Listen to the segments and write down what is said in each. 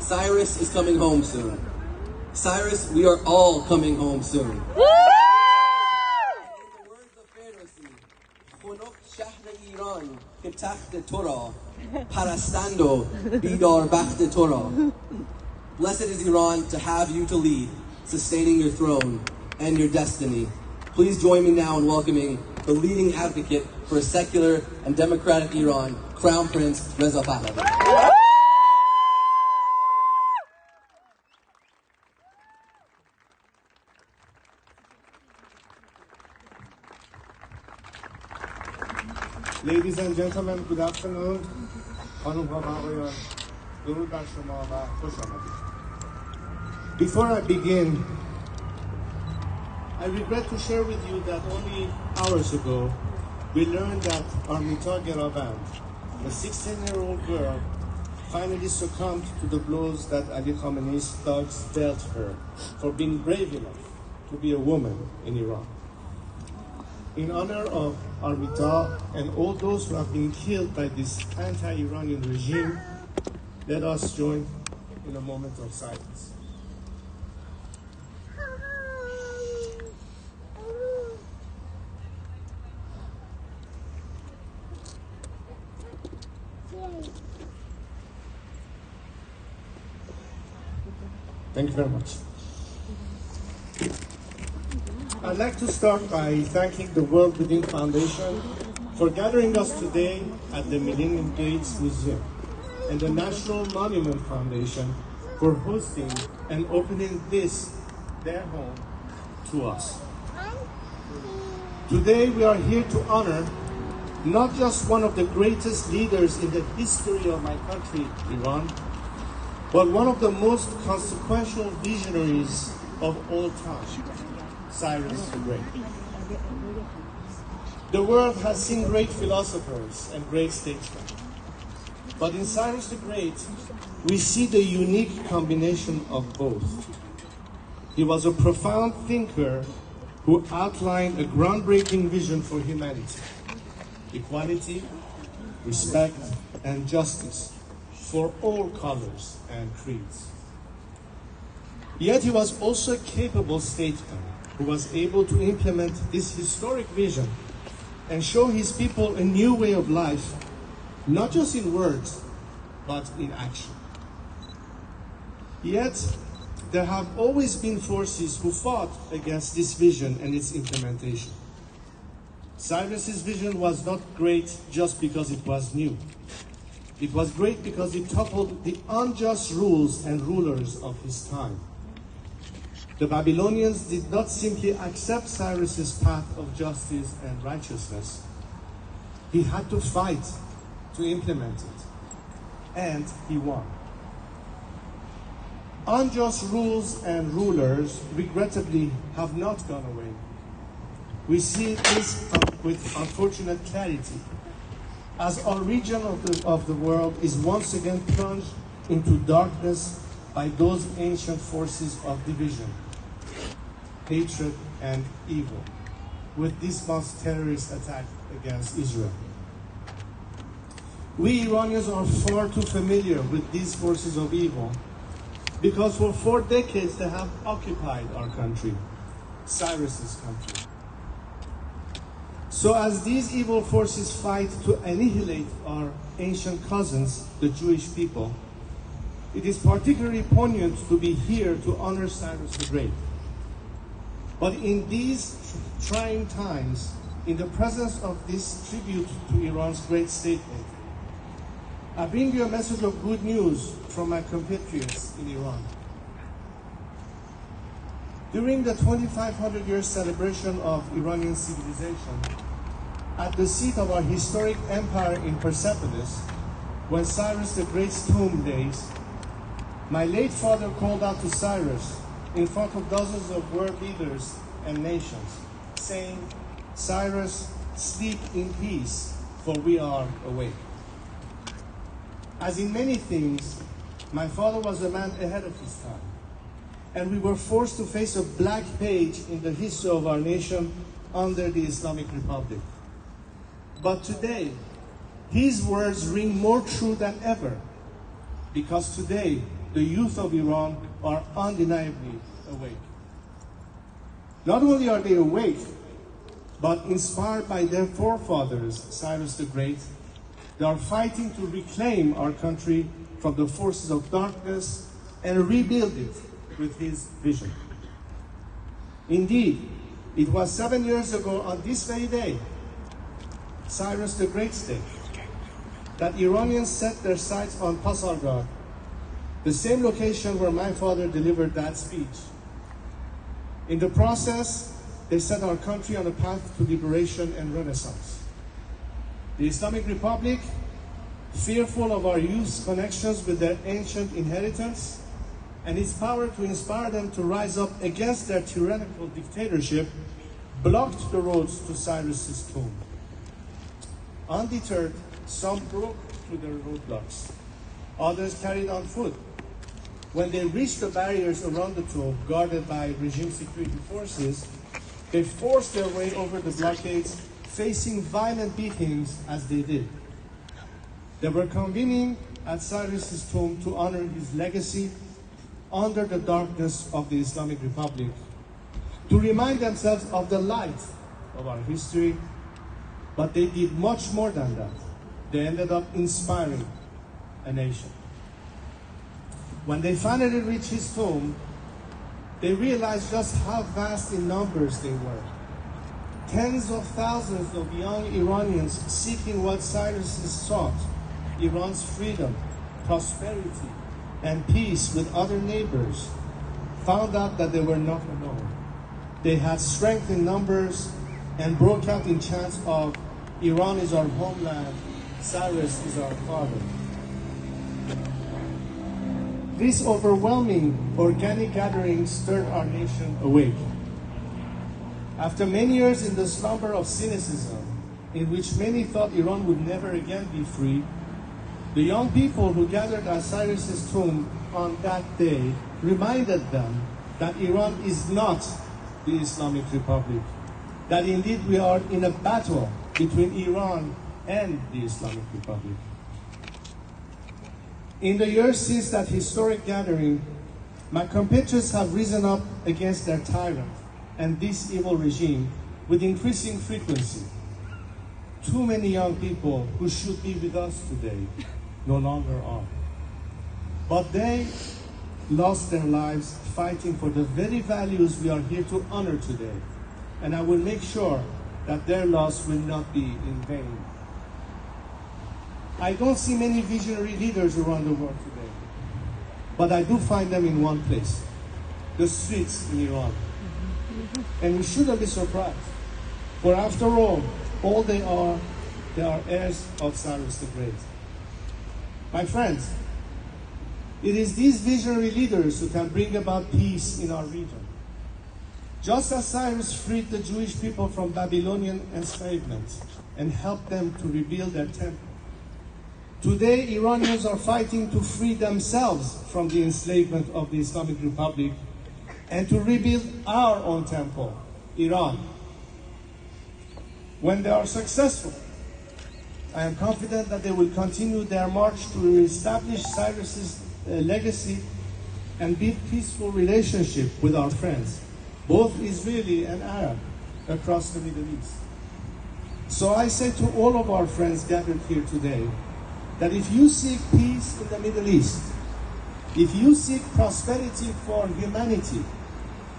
Cyrus is coming home soon. Cyrus, we are all coming home soon. In the words of Berdاری, خنک شهر ایران که تخت تو را پرستند و بیدار بخت تو را. Blessed is Iran to have you to lead, sustaining your throne and your destiny. Please join me now in welcoming the leading advocate for a secular and democratic Iran, Crown Prince Reza Pahlavi. Ladies and gentlemen, good afternoon. خانم ها و آقایان، درود بر شما و خوش آمدید. Before I begin, I regret to share with you that only hours ago, we learned that Armitaa Geraound, a 16-year-old girl, finally succumbed to the blows that Ali Khamenei's thugs dealt her for being brave enough to be a woman in Iran. In honor of Armitaa and all those who have been killed by this anti-Iranian regime, let us join in a moment of silence. Thank you very much. I'd like to start by thanking the World Within Foundation for gathering us today at the Millennium Gates Museum and the National Monument Foundation for hosting and opening this, their home, to us. Today we are here to honor not just one of the greatest leaders in the history of my country, Iran, but one of the most consequential visionaries of all time, Cyrus the Great. The world has seen great philosophers and great statesmen, but in Cyrus the Great, we see the unique combination of both. He was a profound thinker who outlined a groundbreaking vision for humanity: equality, respect, and justice for all colors and creeds. Yet he was also a capable statesman who was able to implement this historic vision and show his people a new way of life, not just in words, but in action. Yet, there have always been forces who fought against this vision and its implementation. Cyrus's vision was not great just because it was new. It was great because it toppled the unjust rules and rulers of his time. The Babylonians did not simply accept Cyrus's path of justice and righteousness. He had to fight to implement it, and he won. Unjust rules and rulers, regrettably, have not gone away. We see this with unfortunate clarity, as our region of the world is once again plunged into darkness by those ancient forces of division, hatred, and evil, with this month's terrorist attack against Israel. We Iranians are far too familiar with these forces of evil because for 4 decades they have occupied our country, Cyrus's country. So as these evil forces fight to annihilate our ancient cousins, the Jewish people, it is particularly poignant to be here to honor Cyrus the Great. But in these trying times, in the presence of this tribute to Iran's great statehood, I bring you a message of good news from my compatriots in Iran. During the 2,500-year celebration of Iranian civilization, at the seat of our historic empire in Persepolis, when Cyrus the Great's tomb lays, my late father called out to Cyrus in front of dozens of world leaders and nations, saying, "Cyrus, sleep in peace, for we are awake." As in many things, my father was a man ahead of his time, and we were forced to face a black page in the history of our nation under the Islamic Republic. But today, his words ring more true than ever, because today the youth of Iran are undeniably awake. Not only are they awake, but inspired by their forefathers, Cyrus the Great, they are fighting to reclaim our country from the forces of darkness and rebuild it with his vision. Indeed, it was 7 years ago on this very day, Cyrus the Great's day, that Iranians set their sights on Pasargad, the same location where my father delivered that speech. In the process, they set our country on a path to liberation and renaissance. The Islamic Republic, fearful of our youth's connections with their ancient inheritance and its power to inspire them to rise up against their tyrannical dictatorship, blocked the roads to Cyrus's tomb. Undeterred, some broke through the roadblocks. Others carried on foot. When they reached the barriers around the tomb, guarded by regime security forces, they forced their way over the blockades, facing violent beatings as they did. They were convening at Cyrus's tomb to honor his legacy under the darkness of the Islamic Republic, to remind themselves of the light of our history, but they did much more than that. They ended up inspiring a nation. When they finally reached his tomb, they realized just how vast in numbers they were. Tens of thousands of young Iranians seeking what Cyrus sought, Iran's freedom, prosperity, and peace with other neighbors, found out that they were not alone. They had strength in numbers and broke out in chants of, "Iran is our homeland, Cyrus is our father." This overwhelming organic gathering stirred our nation awake. After many years in the slumber of cynicism, in which many thought Iran would never again be free, the young people who gathered at Cyrus's tomb on that day reminded them that Iran is not the Islamic Republic, that indeed we are in a battle between Iran and the Islamic Republic. In the years since that historic gathering, my compatriots have risen up against their tyrant and this evil regime with increasing frequency. Too many young people who should be with us today no longer are. But they lost their lives fighting for the very values we are here to honor today. And I will make sure that their loss will not be in vain. I don't see many visionary leaders around the world today, but I do find them in one place, the streets in Iran. And we shouldn't be surprised, for after all they are heirs of Cyrus the Great. My friends, it is these visionary leaders who can bring about peace in our region. Just as Cyrus freed the Jewish people from Babylonian enslavement and helped them to rebuild their temple, today Iranians are fighting to free themselves from the enslavement of the Islamic Republic and to rebuild our own temple, Iran. When they are successful, I am confident that they will continue their march to reestablish Cyrus's legacy and build peaceful relationship with our friends, both Israeli and Arab, across the Middle East. So I say to all of our friends gathered here today, that if you seek peace in the Middle East, if you seek prosperity for humanity,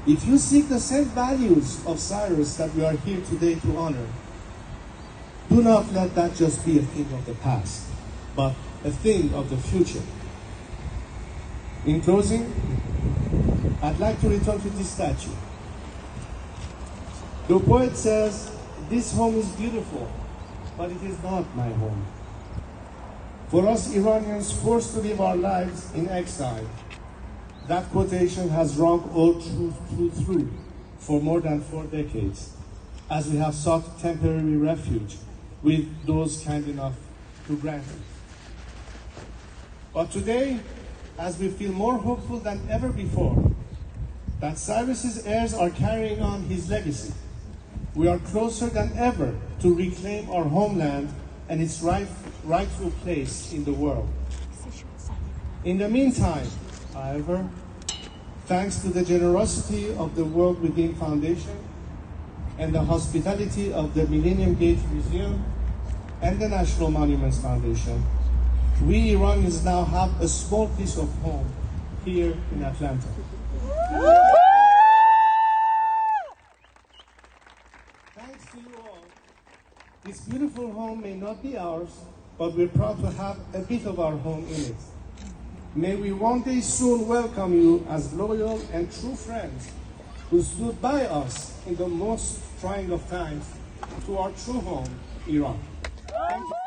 if you seek the same values of Cyrus that we are here today to honor, do not let that just be a thing of the past, but a thing of the future. In closing, I'd like to return to this statue. The poet says, "This home is beautiful, but it is not my home." For us Iranians forced to live our lives in exile, that quotation has rung all true for more than 4 decades, as we have sought temporary refuge with those kind enough to grant it. But today, as we feel more hopeful than ever before that Cyrus's heirs are carrying on his legacy, we are closer than ever to reclaim our homeland and its rightful place in the world. In the meantime, However, thanks to the generosity of the World Within Foundation and the hospitality of the Millennium Gate Museum and the National Monuments Foundation, we Iranians now have a small piece of home here in Atlanta. Thanks to you all, this beautiful home may not be ours, but we're proud to have a bit of our home in it. May we one day soon welcome you as loyal and true friends who stood by us in the most trying of times to our true home, Iran. Thank you.